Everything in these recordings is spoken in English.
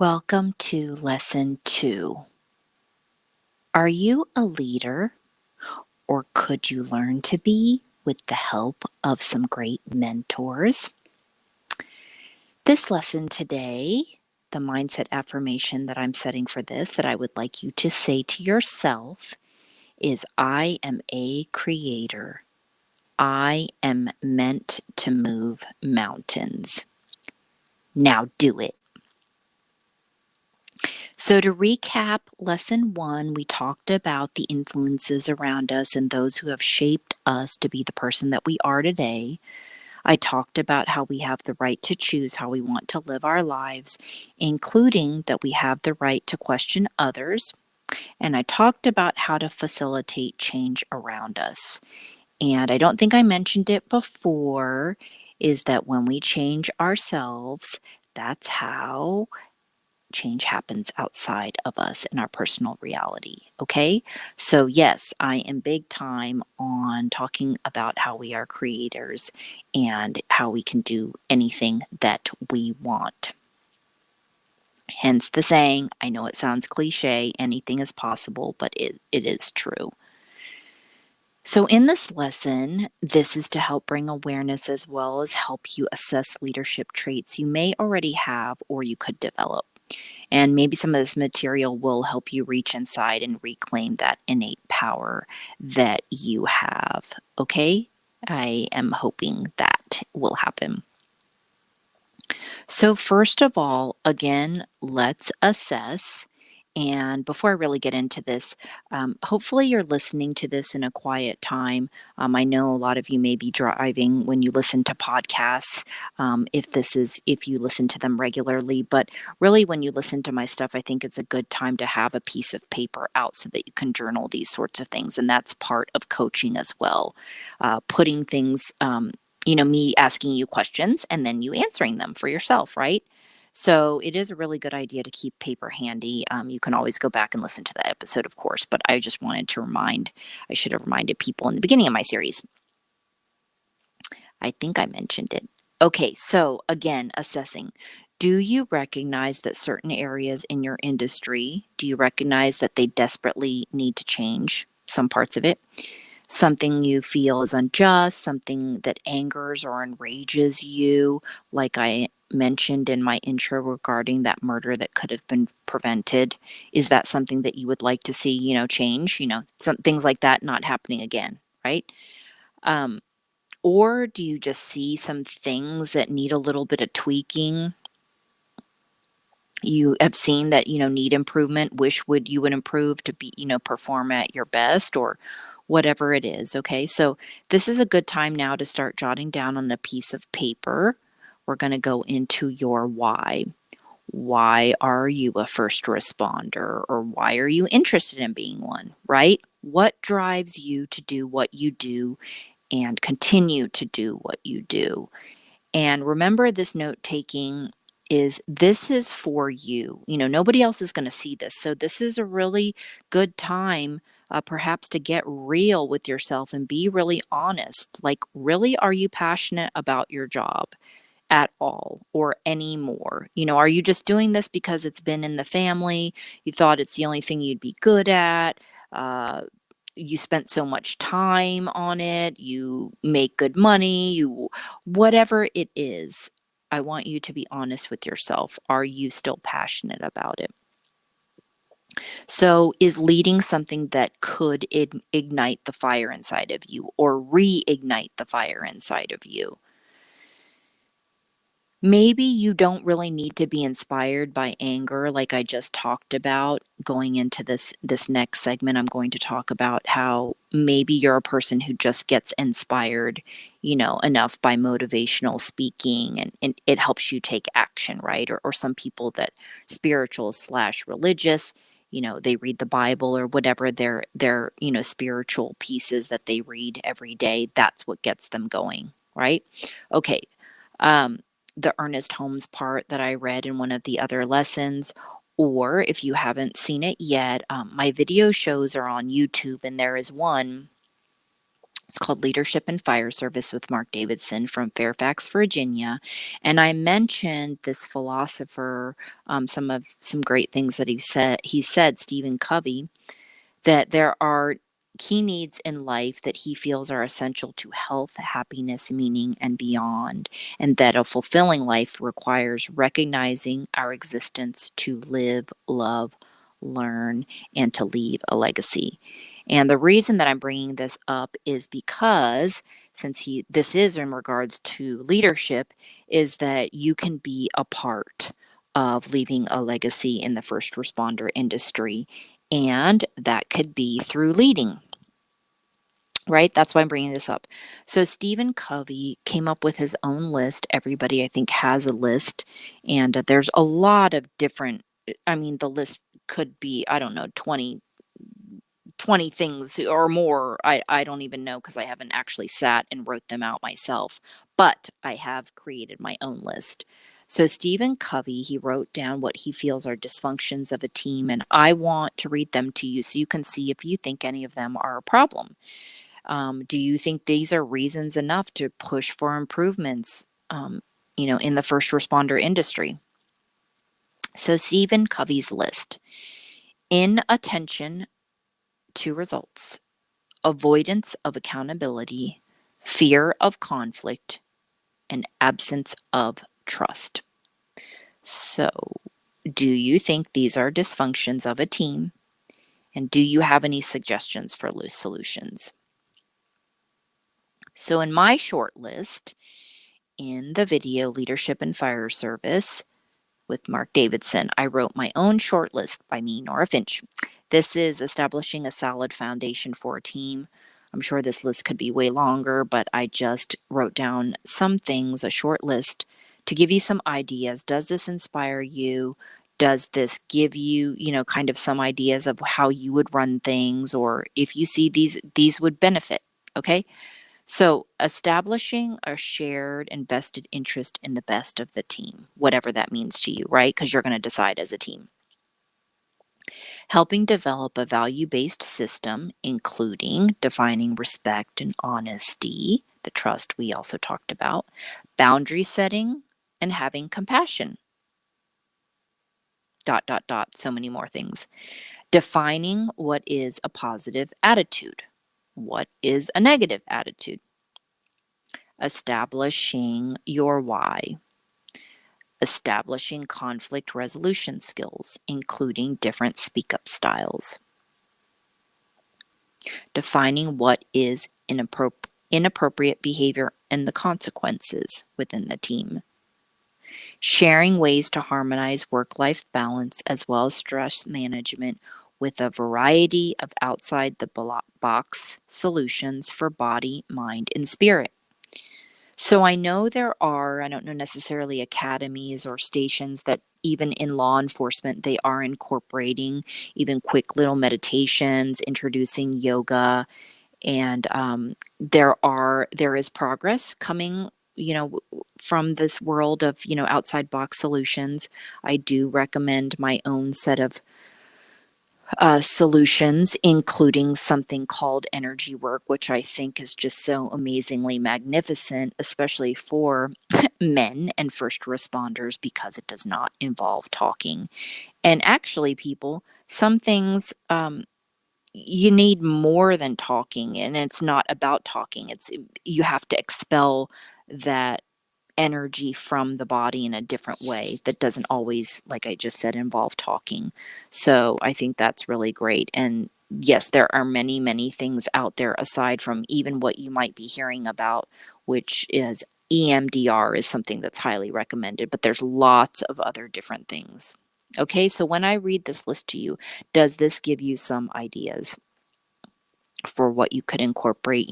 Welcome to Lesson 2. Are you a leader, or could you learn to be with the help of some great mentors? This lesson today, the mindset affirmation that I'm setting for this, that I would like you to say to yourself, is I am a creator. I am meant to move mountains. Now do it. So, to recap lesson 1, we talked about the influences around us and those who have shaped us to be the person that we are today. I talked about how we have the right to choose how we want to live our lives, including that we have the right to question others. And I talked about how to facilitate change around us. And I don't think I mentioned it before, is that when we change ourselves, that's how change happens outside of us in our personal reality. Okay. So, yes, I am big time on talking about how we are creators and how we can do anything that we want. Hence the saying, I know it sounds cliche, anything is possible, but it is true. So, in this lesson, this is to help bring awareness as well as help you assess leadership traits you may already have or you could develop. And maybe some of this material will help you reach inside and reclaim that innate power that you have. Okay? I am hoping that will happen. So, first of all, again, let's assess. And before I really get into this, hopefully you're listening to this in a quiet time. I know a lot of you may be driving when you listen to podcasts, if you listen to them regularly. But really, when you listen to my stuff, I think it's a good time to have a piece of paper out so that you can journal these sorts of things. And that's part of coaching as well. Putting things, me asking you questions and then you answering them for yourself, right? So it is a really good idea to keep paper handy. You can always go back and listen to that episode, of course, but I just wanted to I should have reminded people in the beginning of my series. I think I mentioned it. Okay, so again, assessing. Do you recognize that certain areas in your industry, do you recognize that they desperately need to change some parts of it? Something you feel is unjust, something that angers or enrages you, like I mentioned in my intro regarding that murder that could have been prevented. Is that something that you would like to see, change? Some things like that not happening again, right? Um, or do you just see some things that need a little bit of tweaking? You have seen that, need improvement, you would improve to be, perform at your best or whatever it is. Okay. So this is a good time now to start jotting down on a piece of paper. We're going to go into your why. Why are you a first responder, or why are you interested in being one, right? What drives you to do what you do and continue to do what you do? And remember, this note taking this is for you. Nobody else is going to see this. So this is a really good time, perhaps, to get real with yourself and be really honest. Like, really, are you passionate about your job at all or anymore? Are you just doing this because it's been in the family? You thought it's the only thing you'd be good at? Uh, you spent so much time on it, you make good money, whatever it is, I want you to be honest with yourself. Are you still passionate about it? So, is leading something that could ignite the fire inside of you or reignite the fire inside of you? Maybe you don't really need to be inspired by anger like I just talked about. Going into this next segment, I'm going to talk about how maybe you're a person who just gets inspired, enough by motivational speaking, and it helps you take action, right? Or some people that spiritual/religious, they read the Bible or whatever their spiritual pieces that they read every day. That's what gets them going, right? Okay. Um, the Ernest Holmes part that I read in one of the other lessons, or if you haven't seen it yet, my video shows are on YouTube, and there is one It's called Leadership and Fire Service with Mark Davidson from Fairfax, Virginia. And I mentioned this philosopher, some great things that he said. He said, Stephen Covey, that there are key needs in life that he feels are essential to health, happiness, meaning, and beyond, and that a fulfilling life requires recognizing our existence to live, love, learn, and to leave a legacy. And the reason that I'm bringing this up is because since this is in regards to leadership, is that you can be a part of leaving a legacy in the first responder industry, and that could be through leading, right? That's why I'm bringing this up. So Stephen Covey came up with his own list. Everybody, I think, has a list, and there's a lot of different, I mean, the list could be, I don't know, 20 things or more. I don't even know because I haven't actually sat and wrote them out myself, but I have created my own list. So Stephen Covey, he wrote down what he feels are dysfunctions of a team, and I want to read them to you so you can see if you think any of them are a problem. Do you think these are reasons enough to push for improvements, in the first responder industry? So Stephen Covey's list: inattention to results, avoidance of accountability, fear of conflict, and absence of trust. So, do you think these are dysfunctions of a team? And do you have any suggestions for loose solutions? So, in my short list, in the video Leadership and Fire Service with Mark Davidson, I wrote my own short list by me, Nora Finch. This is establishing a solid foundation for a team. I'm sure this list could be way longer, but I just wrote down some things, a short list, to give you some ideas. Does this inspire you? Does this give you, kind of some ideas of how you would run things, or if you see these would benefit? Okay. So, establishing a shared and vested interest in the best of the team, whatever that means to you, right? Because you're going to decide as a team. Helping develop a value based system, including defining respect and honesty, the trust we also talked about, boundary setting, and having compassion. Dot, dot, dot, so many more things. Defining what is a positive attitude, what is a negative attitude. Establishing your why. Establishing conflict resolution skills, including different speak up styles. Defining what is inappropriate behavior and the consequences within the team. Sharing ways to harmonize work life balance as well as stress management with a variety of outside the box solutions for body, mind, and spirit. So I know there are, I don't know necessarily academies or stations that even in law enforcement, they are incorporating even quick little meditations, introducing yoga, and there is progress coming, from this world of, outside box solutions. I do recommend my own set of solutions, including something called energy work, which I think is just so amazingly magnificent, especially for men and first responders, because it does not involve talking. And actually, people, some things you need more than talking, and it's not about talking. You have to expel that energy from the body in a different way that doesn't always, like I just said, involve talking. So I think that's really great. And yes, there are many, many things out there aside from even what you might be hearing about, which is EMDR is something that's highly recommended, but there's lots of other different things. Okay, so when I read this list to you, does this give you some ideas for what you could incorporate,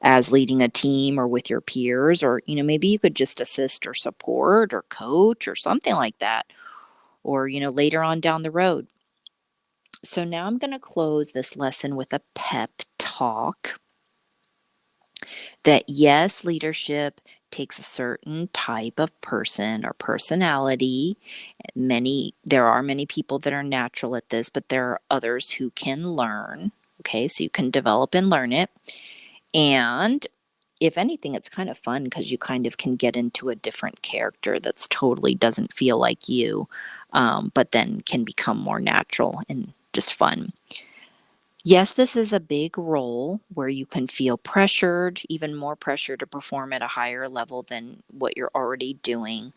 as leading a team or with your peers, or, maybe you could just assist or support or coach or something like that, or, later on down the road. So now I'm going to close this lesson with a pep talk that yes, leadership takes a certain type of person or personality. There are many people that are natural at this, but there are others who can learn. Okay, so you can develop and learn it. And if anything, it's kind of fun because you kind of can get into a different character that's totally doesn't feel like you, but then can become more natural and just fun. Yes, this is a big role where you can feel pressured, even more pressure to perform at a higher level than what you're already doing.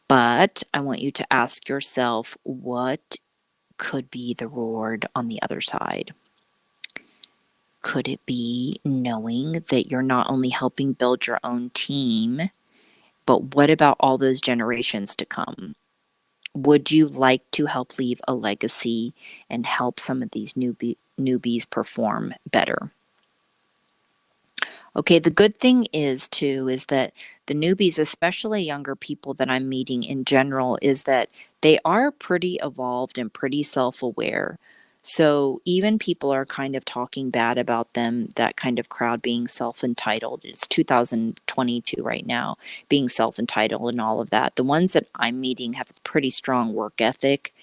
But I want you to ask yourself, what could be the reward on the other side? Could it be knowing that you're not only helping build your own team, but what about all those generations to come? Would you like to help leave a legacy and help some of these newbies perform better? Okay, the good thing is too is that the newbies, especially younger people that I'm meeting in general, is that they are pretty evolved and pretty self-aware. So even people are kind of talking bad about them, that kind of crowd being self-entitled. It's 2022 right now, being self-entitled and all of that. The ones that I'm meeting have a pretty strong work ethic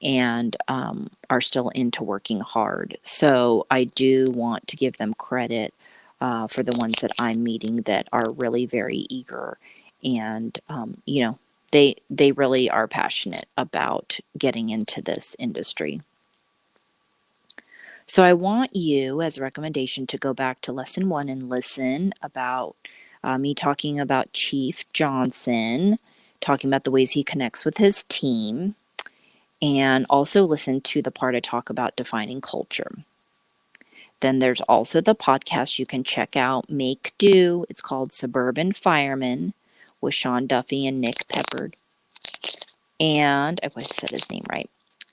and are still into working hard. So I do want to give them credit for the ones that I'm meeting that are really very eager and they really are passionate about getting into this industry. So I want you, as a recommendation, to go back to lesson 1 and listen about me talking about Chief Johnson, talking about the ways he connects with his team, and also listen to the part I talk about defining culture. Then there's also the podcast you can check out, Make Do. It's called Suburban Fireman with Sean Duffy and Nick Peppard. And I wish I said his name right.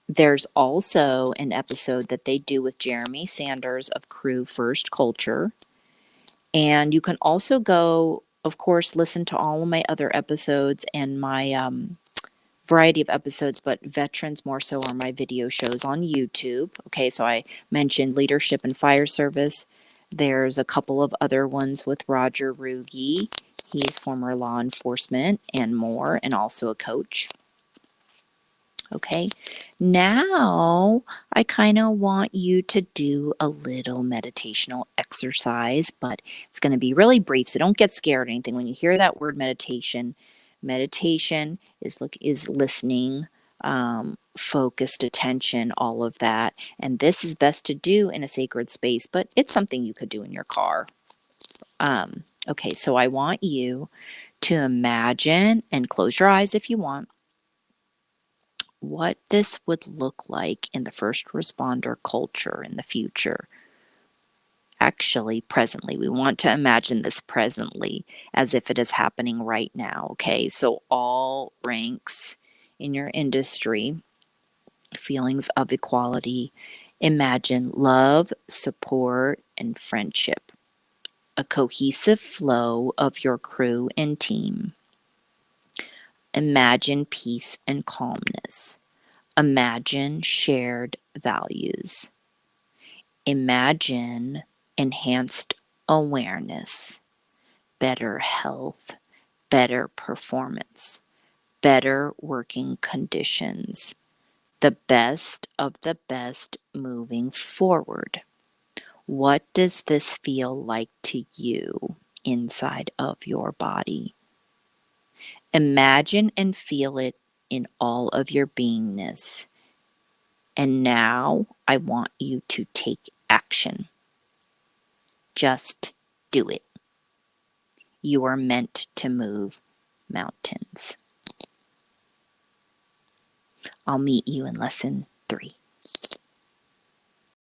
There's also an episode that they do with Jeremy Sanders of Crew First Culture. And you can also go, of course, listen to all of my other episodes and my variety of episodes, but veterans more so are my video shows on YouTube. Okay, so I mentioned leadership and fire service. There's a couple of other ones with Roger Rugi. He's former law enforcement and more, and also a coach. Okay, now I kind of want you to do a little meditational exercise, but it's going to be really brief, so don't get scared or anything. When you hear that word meditation, meditation is listening, focused attention, all of that. And this is best to do in a sacred space, but it's something you could do in your car. Okay, so I want you to imagine and close your eyes if you want what this would look like in the first responder culture in the future. Actually, presently, we want to imagine this presently as if it is happening right now. Okay, so all ranks in your industry, feelings of equality, imagine love, support, and friendship, a cohesive flow of your crew and team. Imagine peace and calmness. Imagine shared values. Imagine enhanced awareness, better health, better performance, better working conditions, the best of the best moving forward. What does this feel like to you inside of your body? Imagine and feel it in all of your beingness. And now I want you to take action. Just do it. You are meant to move mountains. I'll meet you in lesson 3.